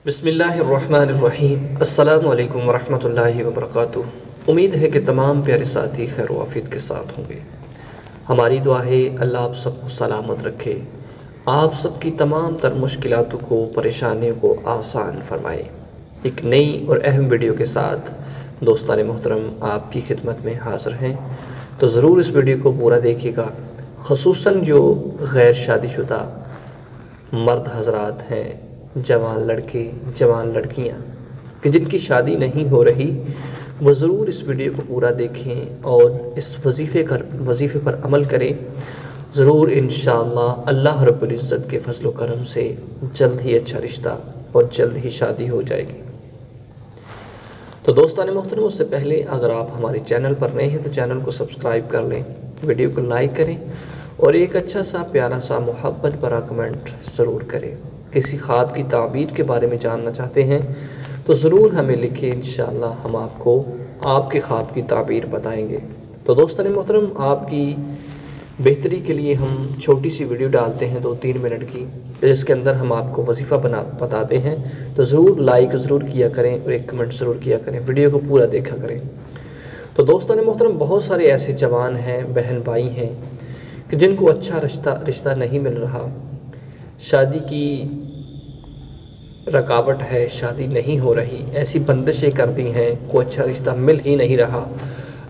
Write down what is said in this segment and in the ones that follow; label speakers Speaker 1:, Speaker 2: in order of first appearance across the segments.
Speaker 1: بسم اللہ الرحمن الرحیم۔ السلام علیکم ورحمۃ اللہ وبرکاتہ۔ امید ہے کہ تمام پیارے ساتھی خیر و عافیت کے ساتھ ہوں گے۔ ہماری دعا ہے اللہ آپ سب کو سلامت رکھے، آپ سب کی تمام تر مشکلاتوں کو، پریشانیوں کو آسان فرمائے۔ ایک نئی اور اہم ویڈیو کے ساتھ دوستان محترم آپ کی خدمت میں حاضر ہیں، تو ضرور اس ویڈیو کو پورا دیکھیے گا۔ خصوصاً جو غیر شادی شدہ مرد حضرات ہیں، جوان لڑکے، جوان لڑکیاں کہ جن کی شادی نہیں ہو رہی، وہ ضرور اس ویڈیو کو پورا دیکھیں اور اس وظیفے پر عمل کریں۔ ضرور انشاءاللہ اللہ رب العزت کے فضل و کرم سے جلد ہی اچھا رشتہ اور جلد ہی شادی ہو جائے گی۔ تو دوستان محترم، اس سے پہلے اگر آپ ہمارے چینل پر نئے ہیں تو چینل کو سبسکرائب کر لیں، ویڈیو کو لائک کریں اور ایک اچھا سا پیارا سا محبت بھرا کمنٹ ضرور کریں۔ کسی خواب کی تعبیر کے بارے میں جاننا چاہتے ہیں تو ضرور ہمیں لکھیں، انشاءاللہ ہم آپ کو آپ کے خواب کی تعبیر بتائیں گے۔ تو دوستان محترم، آپ کی بہتری کے لیے ہم چھوٹی سی ویڈیو ڈالتے ہیں 2-3 منٹ کی، جس کے اندر ہم آپ کو وظیفہ بتاتے ہیں، تو ضرور لائک ضرور کیا کریں اور ایک کمنٹ ضرور کیا کریں، ویڈیو کو پورا دیکھا کریں۔ تو دوستان محترم، بہت سارے ایسے جوان ہیں، بہن بھائی ہیں کہ جن کو اچھا رشتہ نہیں مل رہا، شادی کی رکاوٹ ہے، شادی نہیں ہو رہی، ایسی بندشیں کر دی ہیں، کوئی اچھا رشتہ مل ہی نہیں رہا،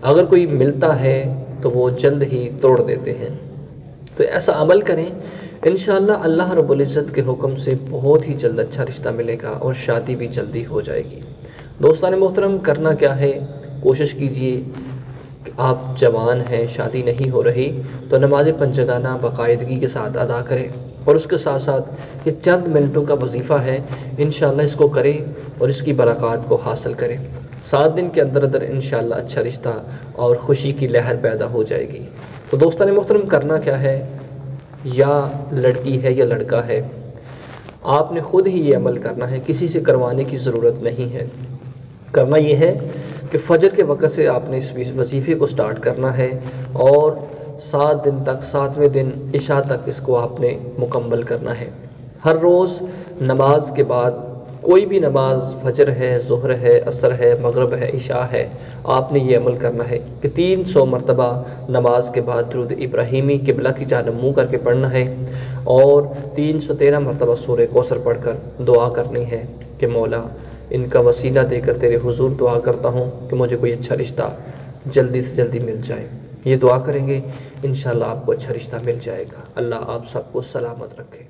Speaker 1: اگر کوئی ملتا ہے تو وہ جلد ہی توڑ دیتے ہیں۔ تو ایسا عمل کریں، انشاءاللہ اللہ رب العزت کے حکم سے بہت ہی جلد اچھا رشتہ ملے گا اور شادی بھی جلدی ہو جائے گی۔ دوستان محترم، کرنا کیا ہے، کوشش کیجئے کہ آپ جوان ہیں، شادی نہیں ہو رہی تو نماز پنجگانہ باقاعدگی کے ساتھ ادا کریں، اور اس کے ساتھ ساتھ یہ چند منٹوں کا وظیفہ ہے، انشاءاللہ اس کو کریں اور اس کی برکات کو حاصل کریں۔ 7 دن کے اندر انشاءاللہ اچھا رشتہ اور خوشی کی لہر پیدا ہو جائے گی۔ تو دوستان محترم، کرنا کیا ہے، یا لڑکی ہے یا لڑکا ہے، آپ نے خود ہی یہ عمل کرنا ہے، کسی سے کروانے کی ضرورت نہیں ہے۔ کرنا یہ ہے کہ فجر کے وقت سے آپ نے اس وظیفے کو سٹارٹ کرنا ہے اور 7 دن تک، 7ویں دن عشاء تک اس کو آپ نے مکمل کرنا ہے۔ ہر روز نماز کے بعد، کوئی بھی نماز، فجر ہے، ظہر ہے، عصر ہے، مغرب ہے، عشاء ہے، آپ نے یہ عمل کرنا ہے کہ 300 مرتبہ نماز کے بعد درود ابراہیمی قبلہ کی جانب منہ کر کے پڑھنا ہے اور 313 مرتبہ سورہ کوثر پڑھ کر دعا کرنی ہے کہ مولا، ان کا وسیلہ دے کر تیرے حضور دعا کرتا ہوں کہ مجھے کوئی اچھا رشتہ جلدی سے جلدی مل جائے۔ یہ دعا کریں گے، انشاءاللہ آپ کو اچھا رشتہ مل جائے گا۔ اللہ آپ سب کو سلامت رکھے۔